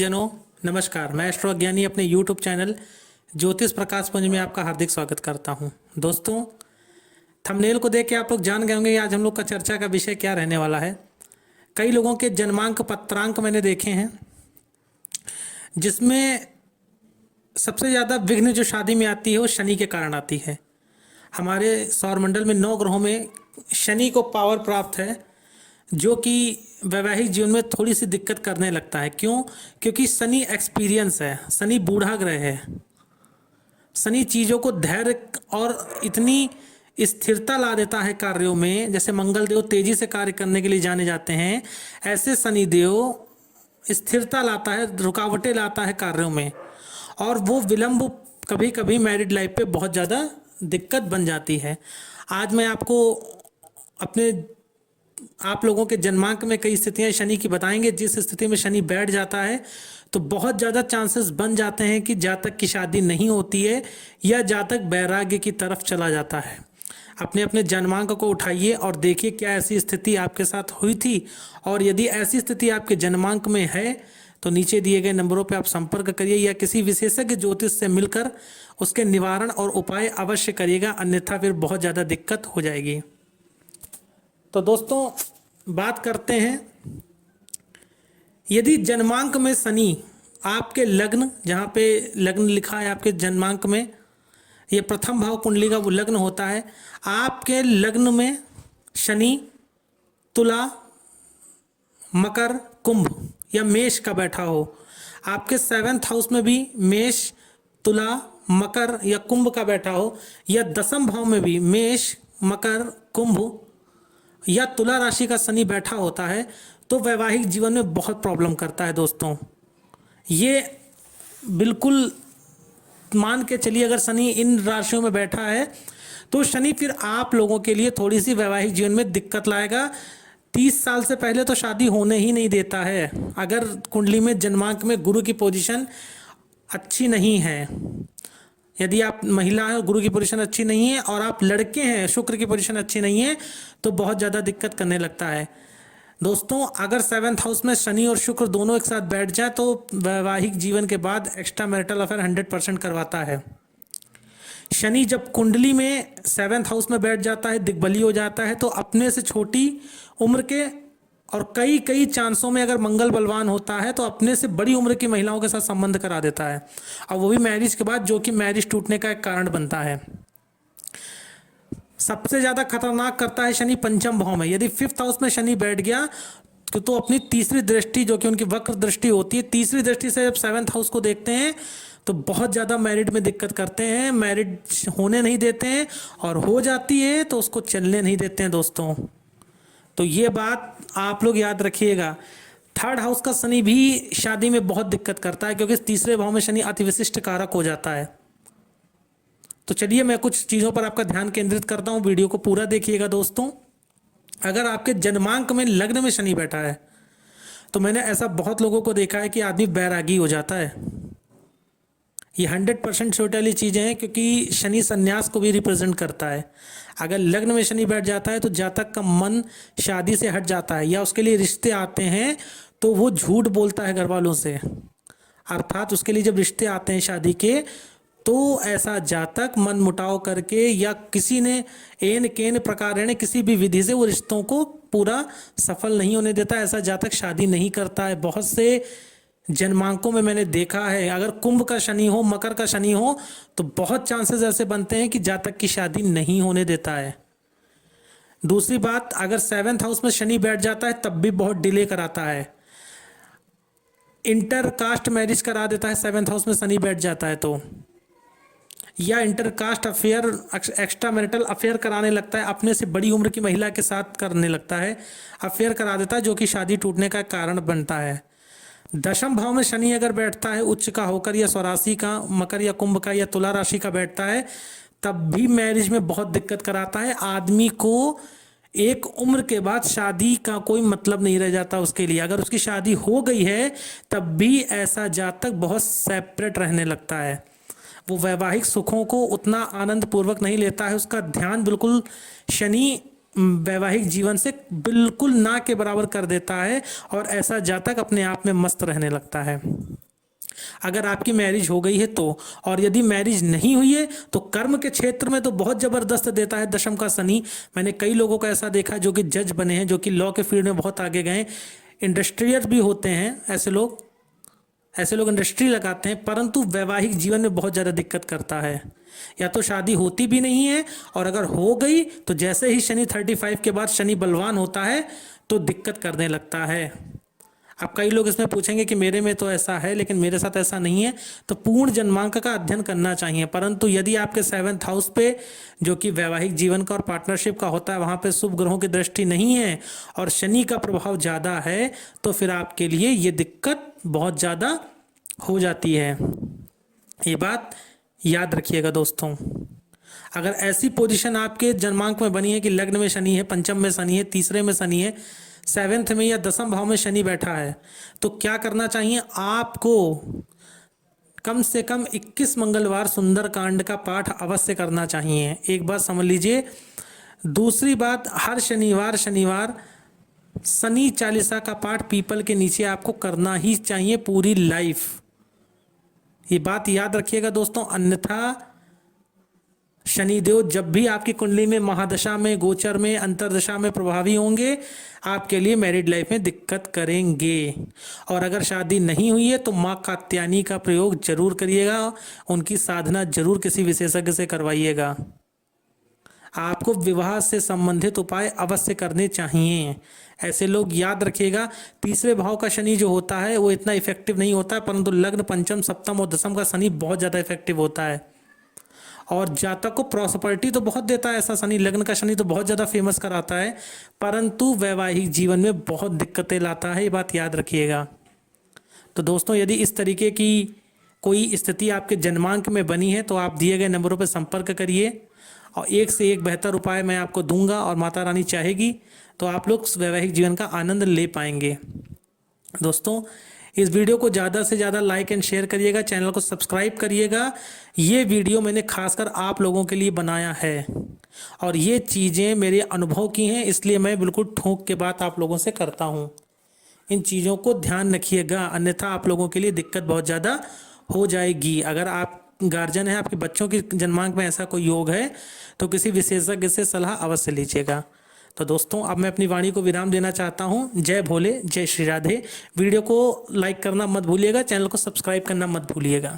सज्जनों, नमस्कार। मैं एस्ट्रो ज्ञानी अपने YouTube चैनल ज्योतिष प्रकाश पुंज में आपका हार्दिक स्वागत करता हूं। दोस्तों, थंबनेल को देख के आप लोग जान गए होंगे आज हम लोग का चर्चा का विषय क्या रहने वाला है। कई लोगों के जन्मांक पत्रांक मैंने देखे हैं, जिसमें सबसे ज़्यादा विघ्न जो शादी में आती है वो शनि के कारण आती है। हमारे सौरमंडल में 9 ग्रहों में शनि को पावर प्राप्त है, जो कि वैवाहिक जीवन में थोड़ी सी दिक्कत करने लगता है। क्यों? क्योंकि शनि एक्सपीरियंस है, शनि बूढ़ा ग्रह है। शनि चीज़ों को धैर्य और इतनी स्थिरता ला देता है कार्यों में। जैसे मंगल देव तेजी से कार्य करने के लिए जाने जाते हैं, ऐसे शनि देव स्थिरता लाता है, रुकावटें लाता है कार्यों में। और वो विलंब कभी कभी मैरिड लाइफ पे बहुत ज़्यादा दिक्कत बन जाती है। आज मैं आपको आप लोगों के जन्मांक में कई स्थितियां शनि की बताएंगे। जिस स्थिति में शनि बैठ जाता है तो बहुत ज़्यादा चांसेस बन जाते हैं कि जातक की शादी नहीं होती है या जातक वैराग्य की तरफ चला जाता है। अपने अपने जन्मांक को उठाइए और देखिए क्या ऐसी स्थिति आपके साथ हुई थी, और यदि ऐसी स्थिति आपके जन्मांक में है तो नीचे दिए गए नंबरों पर आप संपर्क करिए या किसी विशेषज्ञ ज्योतिष से मिलकर उसके निवारण और उपाय अवश्य करिएगा, अन्यथा फिर बहुत ज़्यादा दिक्कत हो जाएगी। तो दोस्तों, बात करते हैं, यदि जन्मांक में शनि आपके लग्न, जहाँ पे लग्न लिखा है आपके जन्मांक में, ये प्रथम भाव कुंडली का वो लग्न होता है। आपके लग्न में शनि तुला, मकर, कुंभ या मेष का बैठा हो, आपके 7th हाउस में भी मेष, तुला, मकर या कुंभ का बैठा हो, या 10th भाव में भी मेष, मकर, कुंभ या तुला राशि का शनि बैठा होता है, तो वैवाहिक जीवन में बहुत प्रॉब्लम करता है। दोस्तों, ये बिल्कुल मान के चलिए, अगर शनि इन राशियों में बैठा है तो शनि फिर आप लोगों के लिए थोड़ी सी वैवाहिक जीवन में दिक्कत लाएगा। 30 साल से पहले तो शादी होने ही नहीं देता है, अगर कुंडली में जन्मांक में गुरु की पोजीशन अच्छी नहीं है। यदि आप महिला हैं, गुरु की पोजीशन अच्छी नहीं है, और आप लड़के हैं, शुक्र की पोजीशन अच्छी नहीं है, तो बहुत ज़्यादा दिक्कत करने लगता है। दोस्तों, अगर 7th हाउस में शनि और शुक्र दोनों एक साथ बैठ जाए तो वैवाहिक जीवन के बाद एक्स्ट्रा मैरिटल अफेयर 100% करवाता है। शनि जब कुंडली में 7th हाउस में बैठ जाता है, दिग्बली हो जाता है, तो अपने से छोटी उम्र के और कई चांसों में अगर मंगल बलवान होता है तो अपने से बड़ी उम्र की महिलाओं के साथ संबंध करा देता है, और वो भी मैरिज के बाद, जो कि मैरिज टूटने का एक कारण बनता है। सबसे ज़्यादा खतरनाक करता है शनि पंचम भाव में। यदि 5th हाउस में शनि बैठ गया तो अपनी तीसरी दृष्टि, जो कि उनकी वक्र दृष्टि होती है, तीसरी दृष्टि से जब 7th हाउस को देखते हैं तो बहुत ज़्यादा मैरिड में दिक्कत करते हैं, मैरिड होने नहीं देते हैं, और हो जाती है तो उसको चलने नहीं देते हैं। दोस्तों, तो ये बात आप लोग याद रखिएगा। 3rd हाउस का शनि भी शादी में बहुत दिक्कत करता है, क्योंकि तीसरे भाव में शनि अति विशिष्ट कारक हो जाता है। तो चलिए, मैं कुछ चीज़ों पर आपका ध्यान केंद्रित करता हूँ, वीडियो को पूरा देखिएगा। दोस्तों, अगर आपके जन्मांक में लग्न में शनि बैठा है तो मैंने ऐसा बहुत लोगों को देखा है कि आदमी बैरागी हो जाता है। ये 100% छोटे वाली चीज़ें हैं, क्योंकि शनि संन्यास को भी रिप्रेजेंट करता है। अगर लग्न में शनि बैठ जाता है तो जातक का मन शादी से हट जाता है, या उसके लिए रिश्ते आते हैं तो वो झूठ बोलता है घर वालों से। अर्थात उसके लिए जब रिश्ते आते हैं शादी के, तो ऐसा जातक मन मुटाव करके या किसी ने एन केन प्रकार ने किसी भी विधि से वो रिश्तों को पूरा सफल नहीं होने देता। ऐसा जातक शादी नहीं करता है। बहुत से जन्मांकों में मैंने देखा है, अगर कुंभ का शनि हो, मकर का शनि हो, तो बहुत चांसेस ऐसे बनते हैं कि जातक की शादी नहीं होने देता है। दूसरी बात, अगर 7th हाउस में शनि बैठ जाता है तब भी बहुत डिले कराता है। इंटरकास्ट मैरिज करा देता है 7th हाउस में शनि बैठ जाता है तो, या intercaste affair, extra marital affair कराने लगता है, अपने से बड़ी उम्र की महिला के साथ करने लगता है, अफेयर करा देता है, जो कि शादी टूटने का कारण बनता है। 10th भाव में शनि अगर बैठता है उच्च का होकर, या स्वराशि का, मकर या कुंभ का या तुला राशि का बैठता है, तब भी मैरिज में बहुत दिक्कत कराता है। आदमी को एक उम्र के बाद शादी का कोई मतलब नहीं रह जाता उसके लिए। अगर उसकी शादी हो गई है तब भी ऐसा जातक बहुत सेपरेट रहने लगता है। वो वैवाहिक सुखों को उतना आनंद पूर्वक नहीं लेता है। उसका ध्यान बिल्कुल शनि वैवाहिक जीवन से बिल्कुल ना के बराबर कर देता है और ऐसा जातक अपने आप में मस्त रहने लगता है। अगर आपकी मैरिज हो गई है तो, और यदि मैरिज नहीं हुई है तो कर्म के क्षेत्र में तो बहुत जबरदस्त देता है दशम का शनि। मैंने कई लोगों को ऐसा देखा जो कि जज बने हैं, जो कि लॉ के फील्ड में बहुत आगे गए, इंडस्ट्रियल भी होते हैं ऐसे लोग इंडस्ट्री लगाते हैं, परंतु वैवाहिक जीवन में बहुत ज़्यादा दिक्कत करता है। या तो शादी होती भी नहीं है, और अगर हो गई तो जैसे ही शनि 35 के बाद शनि बलवान होता है तो दिक्कत करने लगता है। अब कई लोग इसमें पूछेंगे कि मेरे में तो ऐसा है, लेकिन मेरे साथ ऐसा नहीं है। तो पूर्ण जन्मांक का अध्ययन करना चाहिए, परंतु यदि आपके 7th हाउस पे, जो कि वैवाहिक जीवन का और पार्टनरशिप का होता है, वहाँ पे शुभ ग्रहों की दृष्टि नहीं है और शनि का प्रभाव ज़्यादा है, तो फिर आपके लिए ये दिक्कत बहुत ज़्यादा हो जाती है। ये बात याद रखिएगा दोस्तों। अगर ऐसी पोजीशन आपके जन्मांक में बनी है कि लग्न में शनि है, पंचम में शनि है, तीसरे में शनि है, 7th में या 10th भाव में शनि बैठा है, तो क्या करना चाहिए आपको? कम से कम 21 मंगलवार सुंदरकांड का पाठ अवश्य करना चाहिए। एक बात समझ लीजिए। दूसरी बात, हर शनिवार शनि चालीसा का पाठ पीपल के नीचे आपको करना ही चाहिए पूरी लाइफ। ये बात याद रखिएगा दोस्तों, अन्यथा शनिदेव जब भी आपकी कुंडली में महादशा में, गोचर में, अंतरदशा में प्रभावी होंगे, आपके लिए मैरिड लाइफ में दिक्कत करेंगे। और अगर शादी नहीं हुई है तो माँ कात्यायनी का प्रयोग जरूर करिएगा, उनकी साधना जरूर किसी विशेषज्ञ से करवाइएगा। आपको विवाह से संबंधित उपाय अवश्य करने चाहिए। ऐसे लोग याद रखिएगा, तीसरे भाव का शनि जो होता है वो इतना इफेक्टिव नहीं होता है, परंतु लग्न, पंचम, सप्तम और दशम का शनि बहुत ज़्यादा इफेक्टिव होता है। और जातक को प्रॉस्पेरिटी तो बहुत देता है ऐसा शनि, लग्न का शनि तो बहुत ज़्यादा फेमस कराता है, परंतु वैवाहिक जीवन में बहुत दिक्कतें लाता है, ये बात याद रखिएगा। तो दोस्तों, यदि इस तरीके की कोई स्थिति आपके जन्मांक में बनी है तो आप दिए गए नंबरों पर संपर्क करिए और एक से एक बेहतर उपाय मैं आपको दूंगा, और माता रानी चाहेगी तो आप लोग वैवाहिक जीवन का आनंद ले पाएंगे। दोस्तों, इस वीडियो को ज़्यादा से ज़्यादा लाइक एंड शेयर करिएगा, चैनल को सब्सक्राइब करिएगा। ये वीडियो मैंने खासकर आप लोगों के लिए बनाया है और ये चीज़ें मेरे अनुभव की हैं, इसलिए मैं बिल्कुल ठोक के बात आप लोगों से करता हूँ। इन चीज़ों को ध्यान रखिएगा, अन्यथा आप लोगों के लिए दिक्कत बहुत ज़्यादा हो जाएगी। अगर आप गार्जियन है, आपके बच्चों के जन्मांक में ऐसा कोई योग है तो किसी विशेषज्ञ से सलाह अवश्य लीजिएगा। तो दोस्तों, अब मैं अपनी वाणी को विराम देना चाहता हूँ। जय भोले, जय श्री राधे। वीडियो को लाइक करना मत भूलिएगा, चैनल को सब्सक्राइब करना मत भूलिएगा।